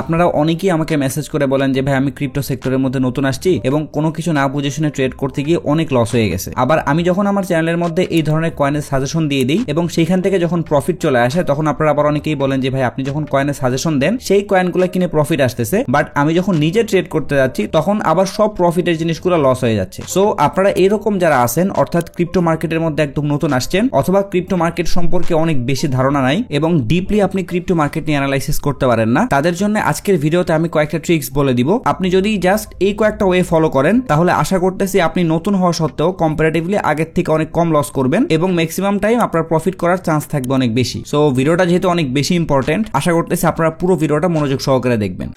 আপনারা অনেকেই আমাকে মেসেজ করে বলেন যে ভাই আমি ক্রিপ্টো সেক্টরের মধ্যে নতুন আসছি এবং কোনো কিছু না বুঝে শুনে ট্রেড করতে গিয়ে অনেক লস হয়ে গেছে। আবার আমি যখন আমার চ্যানেলের মধ্যে এই ধরনের কয়েনের সাজেশন দিয়ে দিই এবং সেইখান থেকে যখন প্রফিট চলে আসে তখন আপনারা আবার অনেকেই বলেন যে ভাই আপনি যখন কয়েনের সাজেশন দেন সেই কয়েনগুলো কিনে প্রফিট আসতেছে, বাট আমি যখন নিজে ট্রেড করতে যাচ্ছি তখন আবার সব প্রফিটের জিনিসগুলো লস হয়ে যাচ্ছে। সো আপনারা এরকম যারা আছেন অর্থাৎ ক্রিপ্টো মার্কেটের মধ্যে একদম নতুন আসছেন অথবা ক্রিপ্টো মার্কেট সম্পর্কে অনেক বেশি ধারণা নাই এবং ডিপলি আপনি ক্রিপ্টো মার্কেট নিয়ে অ্যানালাইসিস করতে পারেন না, তাদের জন্য আজকের ভিডিওতে আমি কয়েকটা ট্রিক্স বলে দিব। আপনি যদি জাস্ট এই কয়েকটা ওয়ে ফলো করেন তাহলে আশা করতেছি আপনি নতুন হওয়া সত্ত্বেও কম্পারেটিভলি আগের থেকে অনেক কম লস করবেন এবং ম্যাক্সিমাম টাইম আপনার প্রফিট করার চান্স থাকবে অনেক বেশি। সো ভিডিওটা যেহেতু অনেক বেশি ইম্পর্টেন্ট, আশা করতেছি আপনারা পুরো ভিডিওটা মনোযোগ সহকারে দেখবেন।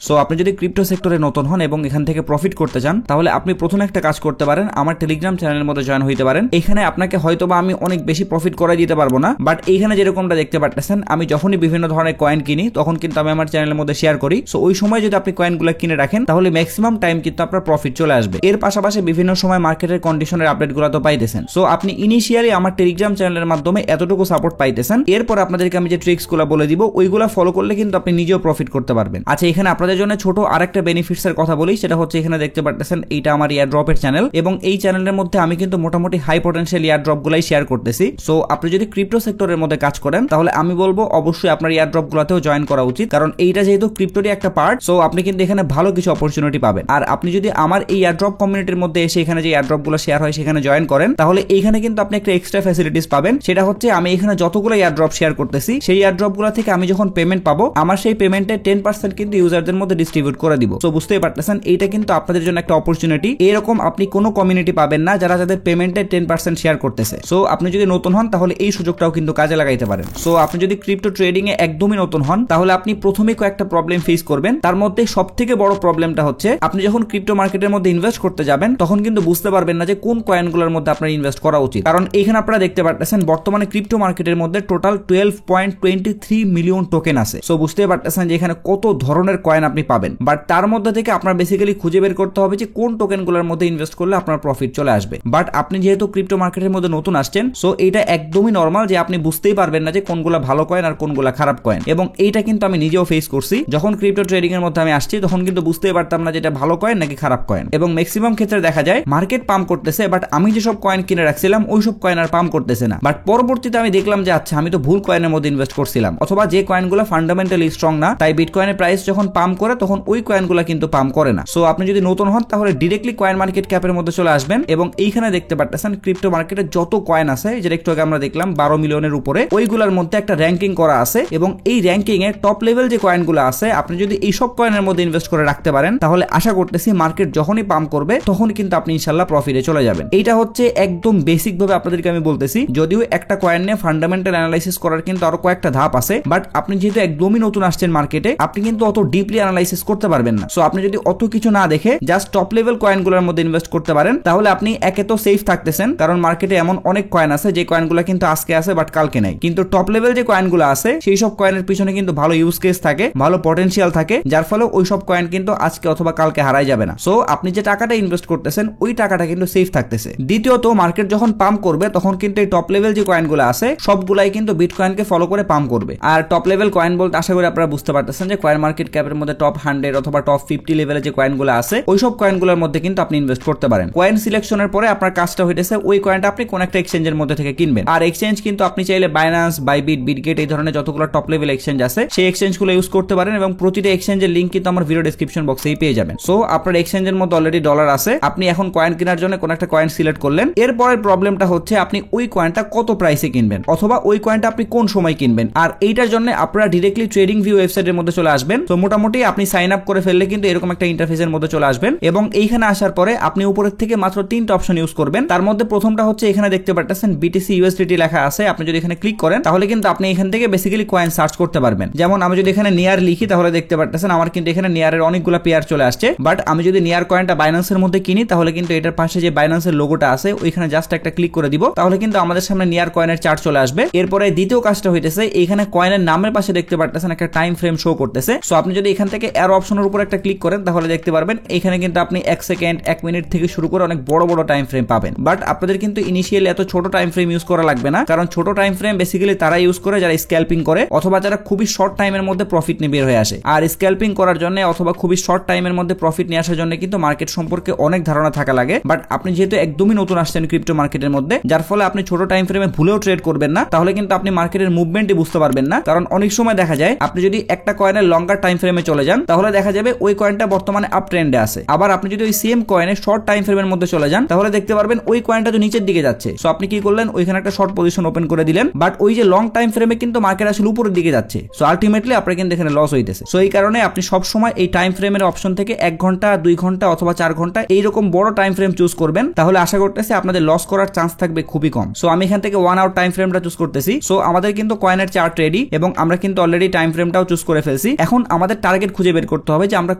সো আপনি যদি ক্রিপ্টো সেক্টরে নতুন হন এবং এখান থেকে প্রফিট করতে চান তাহলে আপনি প্রথমে একটা কাজ করতে পারেন, আমার টেলিগ্রাম চ্যানেলের মধ্যে জয়েন হইতে পারেন। এখানে আপনাকে হয়তোবা আমি অনেক বেশি প্রফিট করাই দিতে পারবো না, বাট এইখানে যেরকমটা দেখতে পাচ্ছেন আমি যখনই বিভিন্ন ধরনের কয়েন কিনি তখন কিন্তু আমি আমার চ্যানেলের মধ্যে শেয়ার করি। সো ওই সময় যদি আপনি কয়েনগুলো কিনে রাখেন তাহলে ম্যাক্সিমাম টাইম কিন্তু আপনার প্রফিট চলে আসবে। এর পাশাপাশি বিভিন্ন সময় মার্কেটের কন্ডিশনের আপডেটগুলো তো পাইতেছেন। সো আপনি ইনিশিয়ালি আমার টেলিগ্রাম চ্যানেলের মাধ্যমে এতটুকু সাপোর্ট পাইতেছেন, এরপর আপনাদেরকে আমি যে ট্রিক্সগুলো বলে দিব ওইগুলো ফলো করলে কিন্তু আপনি নিজেও প্রফিট করতে পারবেন। আচ্ছা, এখানে আপনাদের জন্য ছোট আরেকটা বেনিফিটস এর কথা বলি, সেটা হচ্ছে এখানে দেখতে পাচ্ছেন এইটা আমার এয়ারড্রপের চ্যানেল এবং এই চ্যানেলের মধ্যে আমি কিন্তু মোটামুটি হাই পটেনশিয়াল এয়ারড্রপ গুলাই শেয়ার করতেছি। সো আপনি যদি ক্রিপ্টো সেক্টরের মধ্যে কাজ করেন তাহলে আমি বলবো অবশ্যই আপনার এয়ারড্রপ গুলাতেও জয়েন করা উচিত, কারণ এইটা যেহেতু ক্রিপ্টোরই একটা পার্ট। সো আপনি কিন্তু এখানে ভালো কিছু অপরচুনিটি পাবেন। আর আপনি যদি আমার এই এয়ারড্রপ কমিউনিটির মধ্যে এসে এখানে যে এয়ারড্রপ গুলো শেয়ার হয় সেখানে জয়েন করেন তাহলে এইখানে কিন্তু আপনি একটা এক্সট্রা ফ্যাসিলিটিস পাবেন। সেটা হচ্ছে আমি এখানে যতগুলো এয়ারড্রপ শেয়ার করতেছি সেই এয়ারড্রপ গুলো থেকে আমি যখন পেমেন্ট পাবো আমার সেই পেমেন্টের 10% কিন্তু ইউজারদের মধ্যে ডিস্ট্রিবিউট করে দিব। সো বুঝতেই পারতেছেন এইটা কিন্তু আপনাদের জন্য একটা অপরচুনিটি। এরকম আপনি কোনো কমিউনিটি পাবেন না যারা যাদের পেমেন্টের 10% শেয়ার করতেছে। সো আপনি যদি নতুন হন তাহলে এই সুযোগটাও কিন্তু কাজে লাগাইতে পারেন। সো আপনি যদি ক্রিপ্টো ট্রেডিং এ একদমই নতুন হন তাহলে আপনি প্রথমেই কয়েকটা প্রবলেম ফেস করবেন। তার মধ্যে সবথেকে বড় প্রবলেমটা হচ্ছে আপনি যখন ক্রিপ্টো মার্কেটের মধ্যে ইনভেস্ট করতে যাবেন তখন কিন্তু বুঝতে পারবেন না যে কোন কয়েনগুলোর মধ্যে আপনার ইনভেস্ট করা উচিত। কারণ এখানে আপনারা দেখতে পাচ্ছেন বর্তমানে ক্রিপ্টো মার্কেটের মধ্যে টোটাল 12.23 মিলিয়ন টোকেন আছে। সো বুঝতে পারতেছেন যে এখানে কত ধরনের কয়েন আপনি পাবেন, বাট তার মধ্যে থেকে আপনার বেসিক্যালি খুঁজে বের করতে হবে যে কোন টোকেনগুলোর মধ্যে ইনভেস্ট করলে আপনার প্রফিট চলে আসবে। বাট আপনি যেহেতু ক্রিপ্টো মার্কেটের মধ্যে নতুন আসছেন সো এটা একদমই নরমাল যে আপনি বুঝতেই পারবেন না যে কোনগুলো ভালো কয়েন আর কোনগুলো খারাপ কয়েন, এবং এইটা কিন্তু আমি নিজেও ফেস করছি। যখন ক্রিপ্টো ট্রেডিং এর মধ্যে আমি আসছি তখন কিন্তু বুঝতেই পারতাম না যে এটা ভালো কয়েন নাকি খারাপ কয়েন, এবং ম্যাক্সিমাম ক্ষেত্রে দেখা যায় মার্কেট পাম্প করতেছে বাট আমি যেসব কয়েন কিনে রাখছিলাম ওইসব কয়েন আর পাম্প করতেছে না। বাট পরবর্তীতে আমি দেখলাম যে আচ্ছা আমি তো ভুল কয়েনের মধ্যে ইনভেস্ট করছিলাম, অথবা যে কয়েনগুলো ফান্ডামেন্টালি স্ট্রং না তাই বিটকয়েনের প্রাইস যখন পাম্প করে তখন ওই কয়েনগুলো কিন্তু পাম্প করে না। সো আপনি যদি নতুন হন তাহলে ডিরেক্টলি কয়েন মার্কেট ক্যাপের মধ্যে চলে আসবেন এবং এইখানে দেখতে পাচ্ছেন ক্রিপ্টো মার্কেটে যত কয়েন আছে যেটা একটু আগে আমরা দেখলাম 12 মিলিয়নের উপরে, ওইগুলোর মধ্যে একটা র্যাঙ্কিং করা আছে এবং এই র্যাঙ্কিং এ টপ লেভেল যে কয়েনগুলো আছে আপনি যদি এইসব কয়েনের মধ্যে ইনভেস্ট করে রাখতে পারেন তাহলে আশা করতেছি মার্কেট যখনই পাম্প করবে তখন কিন্তু আপনি ইনশাআল্লাহ প্রফিটে চলে যাবেন। এইটা হচ্ছে একদম বেসিক ভাবে আপনাদেরকে আমি বলতেছি। যদিও একটা কয়েন নিয়ে ফান্ডামেন্টাল অ্যানালাইসিস করার কিন্তু আরো কয়েকটা ধাপ আছে, বাট আপনি যেহেতু একদমই নতুন আসছেন মার্কেটে আপনি কিন্তু অত ডিপলি অ্যানালাইসিস করতে পারবেন না। সো আপনি যদি অত কিছু না দেখে জাস্ট টপ লেভেল কয়েনগুলোর মধ্যে ইনভেস্ট করতে পারেন তাহলে আপনি একে তো সেফ থাকতেছেন, কারণ মার্কেটে এমন অনেক কয়েন আছে যে কয়েনগুলো কিন্তু আজকে আছে বাট কালকে নাই। কিন্তু টপ লেভেল যে কয়েনগুলো আছে সেই সব কয়েনের পিছনে কিন্তু ভালো ইউজ কেস থাকে, ভালো পটেনশিয়াল থাকে, যার ফলে ওই সব কয়েন কিন্তু আজকে অথবা কালকে হারাই যাবে না। সো আপনি যে টাকাটা ইনভেস্ট করতেছেন ওই টাকাটা কিন্তু সেফ থাকতেছে। দ্বিতীয়ত মার্কেট যখন পাম্প করবে তখন কিন্তু এই টপ লেভেল যে কয়েনগুলো আছে সবগুলাই কিন্তু বিটকয়েনকে ফলো করে পাম্প করবে। আর টপ লেভেল কয়েন বলতে আশা করি আপনারা বুঝতে পারতেছেন যে কয়েন মার্কেট ক্যাপের মধ্যে টপ 100 অথবা টপ 50 লেভেলের যে কয়েনগুলো আছে ওইসব কয়েনগুলোর মধ্যে কিন্তু আপনি ইনভেস্ট করতে পারেন। কয়েন সিলেকশনের পরে আপনার কাজটা হইতেছে ওই কয়েনটা আপনি কোন একটা এক্সচেঞ্জের মধ্যে থেকে কিনবেন। আর এক্সচেঞ্জ কিন্তু আপনি চাইলে বাইন্যান্স, বাইবিট, বিটগেট এই ধরনের যতগুলো টপ লেভেল এক্সচেঞ্জ আছে সেই এক্সচেঞ্জগুলো ইউজ করতে পারেন এবং প্রতিটা এক্সচেঞ্জের লিংক কিন্তু আমার ভিডিও ডেসক্রিপশন বক্সেই পেয়ে যাবেন। সো আপনার এক্সচেঞ্জের মধ্যে অলরেডি ডলার আছে, আপনি এখন কয়েন কেনার জন্য কোন একটা কয়েন সিলেক্ট করলেন। এরপরের প্রবলেমটা হচ্ছে আপনি ওই কয়েনটা কত প্রাইসে কিনবেন অথবা ওই কয়েনটা আপনি কোন সময় কিনবেন। আর এইটার জন্য আপনারা ডিরেক্টলি ট্রেডিং ভিউ ওয়েবসাইটের মধ্যে চলে আসবেন। তো মোটামুটি আপনি সাইন আপ করে ফেললে কিন্তু এরকম একটা ইন্টারফেসের মধ্যে চলে আসবেন এবং এইখানে আসার পরে আপনি উপরের থেকে মাত্র 3টা অপশন ইউজ করবেন। তার মধ্যে প্রথমটা হচ্ছে এখানে দেখতে পাচ্ছেন বিটিসি ইউএসডিটি লেখা আছে। আপনি যদি এখানে ক্লিক করেন তাহলে কিন্তু আপনি এখান থেকে বেসিক্যালি কয়েন সার্চ করতে পারবেন। যেমন আমি যদি এখানে নিয়ার লিখি তাহলে দেখতে পাচ্ছেন আমার কিন্তু এখানে নিয়ারের অনেকগুলো পেয়ার চলে আসছে। বাট আমি যদি নিয়ার কয়েনটা বাইন্যান্সের মধ্যে কিনি তাহলে কিন্তু এটার পাশে যে বাইন্যান্সের লোগোটা আছে ওইখানে জাস্ট একটা ক্লিক করে দিব তাহলে কিন্তু আমাদের সামনে নিয়ার কয়েনের চার্ট চলে আসবে। এরপরে দ্বিতীয় কাজটা হইতেছে এখানে কয়েনের নামের পাশে দেখতে পাচ্ছেন একটা টাইম ফ্রেম শো করতেছে। সো আপনি যদি এখান থেকে থেকে এরো অপশনের উপর একটা ক্লিক করেন তাহলে দেখতে পারবেন এখানে কিন্তু আপনি 1 সেকেন্ড 1 মিনিট থেকে শুরু করে অনেক বড় বড় টাইম ফ্রেম পাবেন। বাট আপনাদের কিন্তু ইনিশিয়ালি এত ছোট টাইম ফ্রেম ইউজ করা লাগবে না, কারণ ছোট টাইম ফ্রেম বেসিক্যালি তারা ইউজ করে যারা স্ক্যাল্পিং করে অথবা যারা খুবই শর্ট টাইমের মধ্যে প্রফিট নিয়ে বের হয়ে আসে। আর স্ক্যাল্পিং করার জন্য অথবা খুবই শর্ট টাইমের মধ্যে প্রফিট নিয়ে আসার জন্য কিন্তু মার্কেট সম্পর্কে অনেক ধারণা থাকা লাগে। বাট আপনি যেহেতু একদমই নতুন আসছেন ক্রিপ্টো মার্কেটের মধ্যে, যার ফলে আপনি ছোট টাইম ফ্রেমে ভুলেও ট্রেড করবেন না, তাহলে কিন্তু আপনি মার্কেটের মুভমেন্টই বুঝতে পারবেন না। কারণ অনেক সময় দেখা যায় আপনি যদি একটা কয়েনের লঙ্গার টাইম ফ্রেমে চলে যান তাহলে দেখা যাবে ওই কয়েনটা বর্তমানে আপ ট্রেন্ডে আছে। আবার আপনি যদি ওই সেম কয়েনের শর্ট টাইম ফ্রেমের মধ্যে চলে যান তাহলে দেখতে পারবেন ওই কয়েনটা তো নিচের দিকে যাচ্ছে। সো আপনি কি করলেন, ওইখানে একটা শর্ট পজিশন ওপেন করে দিলেন, বাট ওই যে লং টাইম ফ্রেমে কিন্তু মার্কেট আসলে উপরের দিকে যাচ্ছে। সো আলটিমেটলি আপনার কিন্তু এখানে লস হইতেছে। সো এই কারণে আপনি সব সময় এই টাইম ফ্রেমের অপশন থেকে 1 ঘন্টা 2 ঘন্টা অথবা 4 ঘন্টা এইরকম বড় টাইম ফ্রেম চুজ করবেন, তাহলে আশা করতেছি আপনাদের লস করার চান্স থাকবে খুবই কম। সো আমি এখান থেকে 1 আওয়ার টাইম ফ্রেমটা চুজ করতেছি। সো আমাদের কিন্তু কয়েনের চার্ট রেডি এবং আমরা কিন্তু অলরেডি টাইম ফ্রেমটাও চুজ করে ফেলছি। এখন আমাদের টার্গেট খুঁজে বের করতে হবে যে আমরা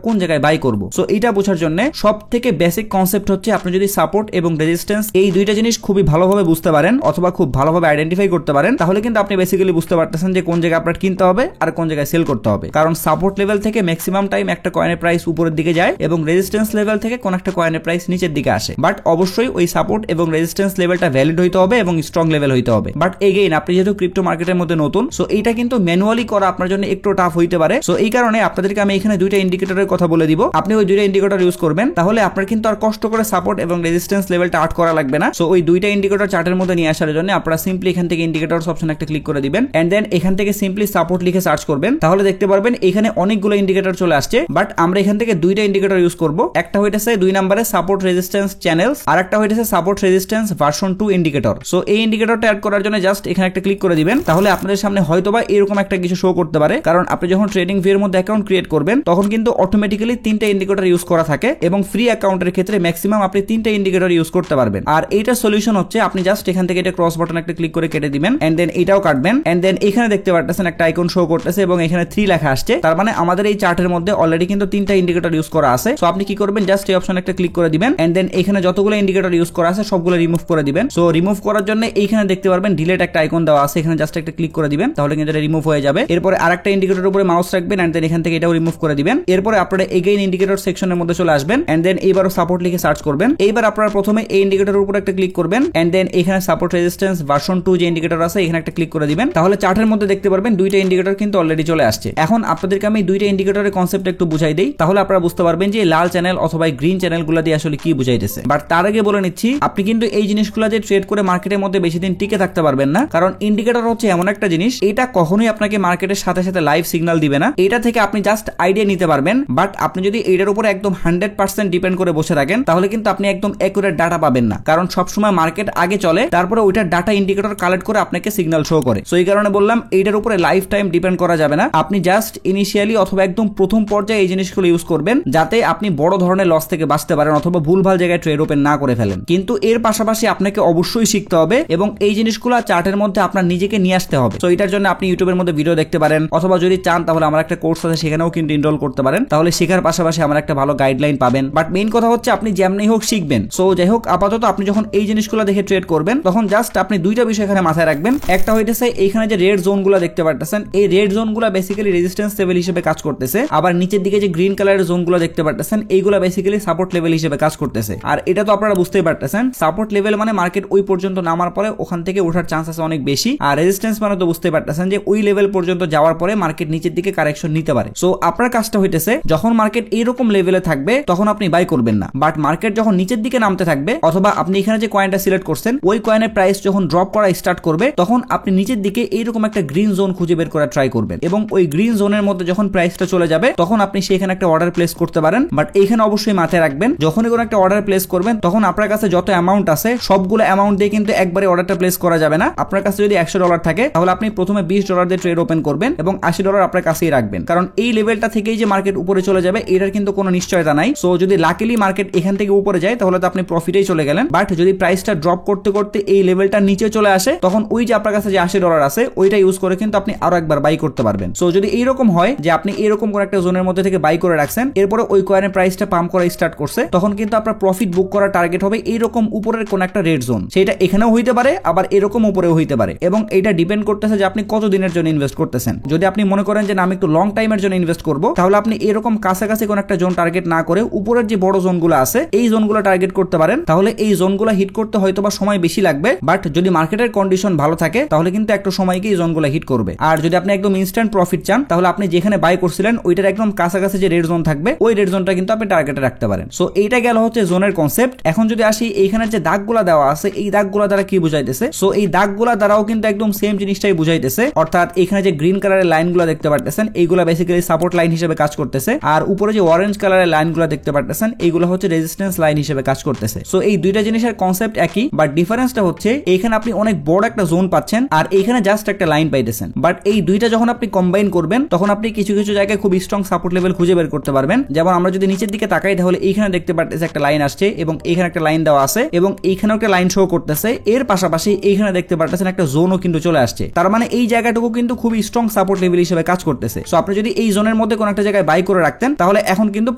কোন জায়গায় বাই করব। সো এটা বোঝার জন্য সব থেকে বেসিক কনসেপ্ট হচ্ছে আপনি যদি সাপোর্ট এবং রেজিস্ট্যান্স এই দুইটা জিনিস খুবই ভালোভাবে বুঝতে পারেন অথবা খুব ভালোভাবে আইডেন্টিফাই করতে পারেন, তাহলে কিন্তু আপনি বেসিক্যালি বুঝতে পারতেছেন যে কোন জায়গায় আপনার কিনতে হবে আর কোন জায়গায় সেল করতে হবে। কারণ সাপোর্ট লেভেল থেকে ম্যাক্সিমাম টাইম একটা কয়েনের প্রাইস উপরের দিকে যায় এবং রেজিস্ট্যান্স লেভেল থেকে কোন একটা কয়েনের প্রাইস নিচের দিকে আসে। বাট অবশ্যই ওই সাপোর্ট এবং রেজিস্ট্যান্স লেভেলটা ভ্যালিড হইতে হবে এবং স্ট্রং লেভেল হইতে হবে। বাট এগেইন আপনি যেহেতু ক্রিপ্টো মার্কেটের মধ্যে নতুন, সো এইটা কিন্তু ম্যানুয়ালি করা আপনার জন্য একটু টাফ হইতে পারে। সো এই কারণে আপনাদেরকে আমি এখানে দুইটা ইন্ডিকেটরের কথা বলে দিব, আপনি ওই দুইটা ইন্ডিকেটর ইউজ করবেন, তাহলে আপনার কিন্তু আর কষ্ট করে সাপোর্ট এবং রেজিস্ট্যান্স লেভেলটা আর্ট করা লাগবে না। সো ওই দুইটা ইন্ডিকেটর চার্টের মধ্যে নিয়ে আসার জন্য আপনারা সিম্পলি এখান থেকে ইন্ডিকেটরস অপশন একটা ক্লিক করে দিবেন এন্ড দেন এখান থেকে সিম্পলি সাপোর্ট লিখে সার্চ করবেন, তাহলে দেখতে পারবেন এখানে অনেকগুলো ইন্ডিকেটর চলে আসছে। বাট আমরা এখান থেকে দুইটা ইন্ডিকেটর ইউজ করব, একটা হইতেছে 2 নম্বরে সাপোর্ট রেজিস্ট্যান্স চ্যানেলস আর একটা হইতেছে support resistance version 2 indicator. So এই ইন্ডিকেটরটা অ্যাড করার জন্য জাস্ট এখানে একটা ক্লিক করে দিবেন, তাহলে আপনাদের সামনে হয়তোবা এরকম একটা কিছু শো করতে পারে। কারণ আপনি যখন ট্রেডিং ভিউর মধ্যে অ্যাকাউন্ট ক্রিয়েট করবেন তখন কিন্তু অটোমেটিক্যালি 3টা ইন্ডিকেটর ইউজ করা থাকে এবং ফ্রি অ্যাকাউন্টের ক্ষেত্রে ম্যাক্সিমাম আপনি 3টা ইন্ডিকেটর ইউজ করতে পারবেন। আর এইটার সলিউশন হচ্ছে আপনি জাস্ট এখান থেকে এটা ক্রস বাটন একটা ক্লিক করে কেটে দিবেন এন্ড দেন এটাও কাটবেন এন্ড দেন এখানে দেখতে পারতেছেন একটা আইকন শো করতেছে এবং এখানে 3 লেখা আসছে, তার মানে আমাদের এই চার্টের মধ্যে অলরেডি কিন্তু 3টা ইন্ডিকেটর ইউজ করা আছে। সো আপনি কি করবেন, জাস্ট এই অপশন একটা ক্লিক করে দিবেন এন্ড দেন এখানে যতগুলো ইন্ডিকেটর ইউজ করা আছে সবগুলো রিমুভ করে দিবেন। সো রিমুভ করার জন্য এইখানে দেখতে পারবেন ডিলিট একটা আইকন দেওয়া আছে, এখানে জাস্ট একটা ক্লিক করে দিবেন, তাহলে কিন্তু এটা রিমুভ হয়ে যাবে। এরপরে আরেকটা ইন্ডিকেটরের উপরে মাউস রাখবেন এন্ড দেন এখান থেকে এটাও রিমুভ করে দিবেন। এরপরে আপনারা এগেইন ইন্ডিকেটর সেকশনের মধ্যে চলে আসবেন এন্ড দেন এইবারও সাপোর্ট লিখে সার্চ করবেন। এইবার আপনারা প্রথমে এই ইন্ডিকেটরের উপর একটা ক্লিক করবেন এন্ড দেন এখানে সাপোর্ট রেজিস্ট্যান্স ভার্সন 2 যে ইন্ডিকেটর আছে এখানে একটা ক্লিক করে দিবেন, তাহলে চার্টের মধ্যে দেখতে পারবেন দুইটা ইন্ডিকেটর কিন্তু অলরেডি চলে আসছে। এখন আপনাদেরকে আমি দুইটা ইন্ডিকেটরের কনসেপ্ট একটু বুঝাই দেই, তাহলে আপনারা বুঝতে পারবেন যে লাল চ্যানেল অথবা গ্রিন চ্যানেলগুলো দিয়ে আসলে কি বুঝাইতেছে। বাট তার আগে বলে নিচ্ছি, আপনি কিন্তু এই জিনিসগুলো দিয়ে ট্রেড করে মার্কেটের মধ্যে বেশি দিন টিকে থাকতে পারবেন না, কারণ ইন্ডিকেটর হচ্ছে এমন একটা জিনিস এটা কখনোই আপনাকে মার্কেটের সাথে সাথে লাইভ সিগন্যাল দিবে না। এটা থেকে আপনি জাস্ট আইডিয়া নিতে পারবেন, বাট আপনি যদি এটার উপর একদম 100% ডিপেন্ড করে বসে থাকেন তাহলে কিন্তু আপনি একদম অ্যাকুরেট ডাটা পাবেন না, কারণ সবসময় মার্কেট আগে চলে তারপরে ওইটার ডাটা ইন্ডিকেটর কালেক্ট করে আপনাকে সিগন্যাল শো করে। সো এই কারণে বললাম এইটার উপরে লাইফ টাইম ডিপেন্ড করা যাবে না, আপনি জাস্ট ইনিশিয়ালি অথবা একদম প্রথম পর্যায়ে এই জিনিসগুলো ইউজ করবেন যাতে আপনি বড় ধরনের লস থেকে বাঁচতে পারেন অথবা ভুলভাল জায়গায় ট্রেড ওপেন না করে ফেলেন। কিন্তু এর পাশাপাশি আপনাকে অবশ্যই শিখতে হবে এবং এই জিনিসগুলো চার্টের মধ্যে আপনার নিজেকে নিয়ে আসতে হবে। তো এটার জন্য আপনি ইউটিউবের মধ্যে ভিডিও দেখতে পারেন অথবা যদি চান তাহলে আমার একটা কোর্স আছে সেখানেও কিন্তু এনরোল করতে পারেন, তাহলে শেখার পাশাপাশি আমার একটা ভালো গাইডলাইন পাবেন। বাট মেইন কথা হচ্ছে আপনি যেমনি হোক শিখবেন। সো যাই হোক, আপাতত আপনি যখন এই জিনিসগুলো দেখে ট্রেড করবেন তখন জাস্ট আপনি দুইটা বিষয় এখানে মাথায় রাখবেন। একটা হইতেছে এইখানে যে রেড জোনগুলো দেখতে পারতেছেন, এই রেড জোনগুলো বেসিক্যালি রেজিস্ট্যান্স লেভেল হিসেবে কাজ করতেছে, আবার নিচের দিকে যে গ্রিন কালারের জোনগুলো দেখতে পারতেছেন এইগুলো বেসিক্যালি সাপোর্ট লেভেল হিসেবে কাজ করতেছে। আর এটা তো আপনারা বুঝতেই পারতেছেন, সাপোর্ট লেভেল মানে মার্কেট ওই পর্যন্ত নামার পরে ওখান থেকে ওঠার চান্স আছে অনেক বেশি, আর রেজিস্ট্যান্স মানে তো বুঝতেই পারতেছেন যে ওই লেভেল পর্যন্ত যাওয়ার পরে মার্কেট নিচের দিকে কারেকশন নিতে পারে। সো আপনার কাজটা হইতেছে যখন মার্কেট এইরকম লেভেলে থাকবে তখন আপনি বাই করবেন না, বাট মার্কেট যখন নিচের দিকে নামতে থাকবে অথবা আপনি এখানে যে কয়েনটা সিলেক্ট করছেন ওই কয়েনের প্রাইস যখন ড্রপ করা স্টার্ট করবে তখন আপনি নিচের দিকে এইরকম একটা গ্রিন জোন খুঁজে বের করা ট্রাই করবেন এবং ওই গ্রিন জোনের মধ্যে যখন প্রাইসটা চলে যাবে তখন আপনি সেখানে একটা অর্ডার প্লেস করতে পারেন। বাট এইখানে অবশ্যই মাথায় রাখবেন যখনই কোনো একটা অর্ডার প্লেস করবেন তখন আপনার কাছে যত অ্যামাউন্ট আছে সবগুলো অ্যামাউন্ট দিয়ে কিন্তু একবারে অর্ডারটা প্লেস করা যাবে না। আপনার কাছে যদি $100 থাকে তাহলে আপনি প্রথমে $20 দিয়ে ট্রেড ওপেন করবেন এবং $80 আপনার কাছেই রাখবেন, কারণ এই লেভেলটা থেকেই যে মার্কেট উপরে চলে যাবে এটার কিন্তু কোনো নিশ্চয়তা নাই। সো যদি লাকিলি মার্কেট এখান থেকে উপরে যায় তাহলে তো আপনি প্রফিটেই চলে গেলেন, বাট যদি প্রাইসটা ড্রপ করতে করতে এই লেভেলটা নিচে চলে আসে তখন ওই যে আপনার কাছে যে $80 আছে ওইটা ইউজ করে কিন্তু আপনি আরো একবার বাই করতে পারবেন। সো যদি এইরকম হয় যে আপনি এরকম কোন একটা জোনের মধ্যে থেকে বাই করে রাখছেন এরপরে ওই কয়েনের প্রাইসটা পাম্প করা স্টার্ট করছে তখন কিন্তু আপনার প্রফিট বুক করার টার্গেট হবে এইরকম উপরের কোন একটা রেড জোন, সেটা এখানেও হইতে পারে আবার এরকম উপরেও হইতে পারে এবং এটা ডিপেন্ড করতেছে যে আপনি কত দিনের জন্য ইনভেস্ট করতেছেন। যদি আপনি মনে করেন যে না আমি একটু লং টাইমের জন্য ইনভেস্ট করব, তাহলে আপনি এরকম কাছাকাছি কোন একটা জোন টার্গেট না করে উপরের যে বড় জোনগুলো আছে এই জোনগুলো টার্গেট করতে পারেন। তাহলে এই জোনগুলো হিট করতে হয়তোবা সময় বেশি লাগবে, বাট যদি মার্কেটের কন্ডিশন ভালো থাকে তাহলে কিন্তু একটা সময় গিয়ে এই জোনগুলো হিট করবে। আর যদি আপনি একদম ইনস্ট্যান্ট প্রফিট চান তাহলে আপনি যেখানে বাই করছিলেন ওইটার একদম কাছাকাছি যে রেড জোন থাকবে ওই রেড জোনটা কিন্তু আপনি টার্গেটে রাখতে পারেন। সো এইটা গেল হচ্ছে জোনের কনসেপ্ট। এখন যদি আসি এইখানে যে দাগগুলা দেওয়া আছে এই দাগগুলা দ্বারা কি বুঝাইতেছে, সো এই দাগগুলা দ্বারাও কিন্তু একদম সেম জিনিসটাই বুঝাইতেছে। অর্থাৎ এখানে যে গ্রিন কালারের লাইনগুলো দেখতে পারতেছেন এইগুলা বেসিক্যালি সাপোর্ট লাইন হিসেবে কাজ করতেছে, আর উপরে যে অরেঞ্জ কালারের লাইনগুলো দেখতে পারতেছেন এইগুলো হচ্ছে রেজিস্ট্যান্স লাইন হিসেবে কাজ করতেছে। সো এই দুইটা জিনিসের কনসেপ্ট একই, বাট ডিফারেন্সটা হচ্ছে এইখানে আপনি অনেক বড় একটা জোন পাচ্ছেন আর এইখানে জাস্ট একটা লাইন পাইতেছেন। বাট এই দুইটা যখন আপনি কম্বাইন করবেন তখন আপনি কিছু কিছু জায়গায় খুব স্ট্রং সাপোর্ট লেভেল খুঁজে বের করতে পারবেন। যেমন আমরা যদি নিচের দিকে তাকাই তাহলে এইখানে দেখতে পারতেছে একটা লাইন আসছে এবং এইখানে একটা লাইন দেওয়া আছে এবং এইখানেও একটা লাইন শো করতেছে। এর পাশাপাশি এইখানে দেখতে পারতেছেন একটা জোনও কিন্তু চলে আসছে। তার মানে এই জায়গাটুকু কিন্তু খুব স্ট্রং সাপোর্ট লেভেল হিসেবে কাজ করতেছে। সো আপনি যদি এই জোনের মধ্যে কোন একটা জায়গায় বাই করে রাখতেন তাহলে এখন কিন্তু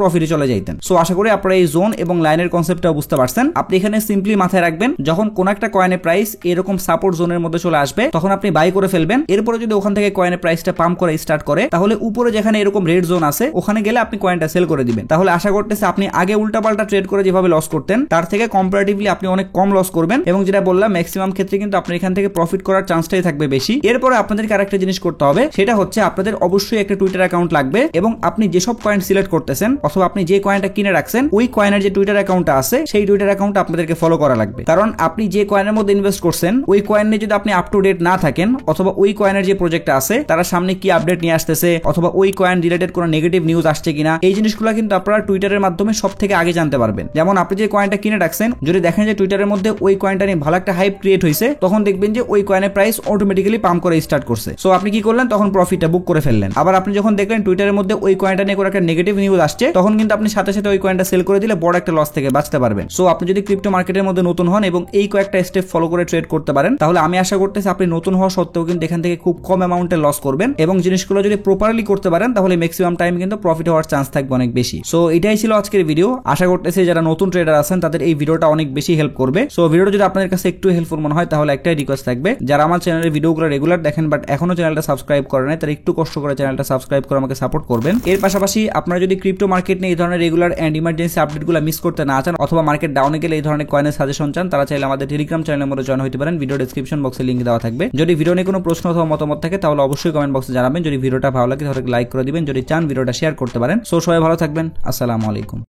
প্রফিটে চলে যাইতেন। সো আশা করি আপনারা এই জোন এবং লাইনের কনসেপ্টটা বুঝতে পারছেন। আপনি এখানে সিম্পলি মাথায় রাখবেন যখন কোন একটা কয়েনের প্রাইস এরকম সাপোর্ট জোনের মধ্যে চলে আসবে তখন আপনি বাই করে ফেলবেন। এরপরে যদি ওখান থেকে কয়েনের প্রাইসটা পাম্প করে স্টার্ট করে তাহলে উপরে যেখানে এরকম রেড জোন আছে ওখানে গেলে আপনি কয়েনটা সেল করে দিবেন। তাহলে আশা করতেছে আপনি আগে উল্টাপাল্টা ট্রেড করে যেভাবে লস করতেন তার থেকে কম্পারেটিভলি আপনি অনেক কম লস করবেন এবং যেটা বললাম ম্যাক্সিমাম ক্ষেত্রে কিন্তু আপনার এখান থেকে প্রফিট করার চান্সটাই থাকবে বেশি। এরপরে আপনাদেরকে আরেকটা জিনিস করতে হবে, সেটা হচ্ছে আপনাদের অবশ্যই একটা টুইটার অ্যাকাউন্ট লাগবে এবং আপনি যেসব কয়েন সিলেক্ট করতেছেন অথবা আপনি যে কয়েনটা কিনে রাখছেন ওই কয়েনের যে টুইটার অ্যাকাউন্টটা আছে সেই টুইটার অ্যাকাউন্টটা আপনাদেরকে ফলো করা লাগবে। কারণ আপনি যে কয়েনের মধ্যে ইনভেস্ট করছেন ওই কয়েন নিয়ে যদি আপনি আপ টু ডেট না থাকেন অথবা ওই কয়েনের যে প্রজেক্টটা আছে তারা সামনে কি আপডেট নিয়ে আসতেছে অথবা ওই কয়েন রিলেটেড কোনো নেগেটিভ নিউজ আসছে কিনা এই জিনিসগুলো কিন্তু আপনারা টুইটারের মাধ্যমে সব থেকে আগে জানতে পারবেন। যেমন আপনি যে কয়েনটা কিনে রাখছেন যদি দেখেন যে টুইটারের মধ্যে ওই কয়েনটা নিয়ে ভালো একটা হাইপ ক্রিয়েট হয়েছে তখন দেখবেন যে ওই কয়েনের প্রাইস অটোমেটিক্যালি পাম্প করে স্টার্ট করছে। সো আপনি কি করলেন তখন প্রফিটটা বুক করে ফেললেন। আবার আপনি যখন দেখলেন টুইটারের মধ্যে ওই কয়েনটা নিয়ে কোনো একটা নেগেটিভ নিউজ আসছে তখন কিন্তু আপনি সাথে সাথে ওই কয়েনটা সেল করে দিলে বড় একটা লস থেকে বাঁচতে পারবেন। সো আপনি যদি ক্রিপ্টো মার্কেটের মধ্যে নতুন হন এবং এই কয়েকটা স্টেপ ফলো করে ট্রেড করতে পারেন তাহলে আমি আশা করতেছি আপনি নতুন হওয়া সত্ত্বেও কিন্তু এখান থেকে খুব কম অ্যামাউন্টে লস করবেন এবং জিনিসগুলো যদি প্রপারলি করতে পারেন তাহলে ম্যাক্সিমাম টাইম কিন্তু প্রফিট হওয়ার চান্স থাকবে অনেক বেশি। সো এটাই ছিল আজকের ভিডিও। আশা করতেছি যারা নতুন ট্রেডার আছেন তাদের এই ভিডিওটা অনেক বেশি হেল্প করবে। সো ভিডিওটা যদি আপনাদের কাছে একটু হেল্পফুল মনে হয় তাহলে একটাই রিকোয়েস্ট থাকবে, যারা আমার চ্যানেলের ভিডিওগুলো রেগুলার দেখেন বাট এখনো চ্যানেলটা সাবস্ক্রাইব করে নাই তারা একটু কষ্ট করে চ্যানেলটা সাবস্ক্রাইব করে আমাকে সাপোর্ট করবেন। এর পাশাপাশি আপনারা যদি ক্রিপ্টো মার্কেট নিয়ে এই ধরনের রেগুলার এন্ড ইমার্জেন্সি আপডেটগুলো মিস করতে না চান অথবা মার্কেট ডাউনে গেলে এই ধরনের কয়েনের সাজেশন চান তারা চাইলে আমাদের টেলিগ্রাম চ্যানেলের মধ্যে জয়েন হতে পারেন। ভিডিও ডেসক্রিপশন বক্সে লিংক দেওয়া থাকবে। যদি ভিডিও নিয়ে কোনো প্রশ্ন অথবা মতামত থাকে তাহলে অবশ্যই কমেন্ট বক্সে জানাবেন। যদি ভিডিওটা ভালো লাগে তাহলে লাইক করে দিবেন, যদি চান ভিডিওটা শেয়ার করতে পারেন। সো সবাই ভালো থাকবেন। আসসালামু আলাইকুম।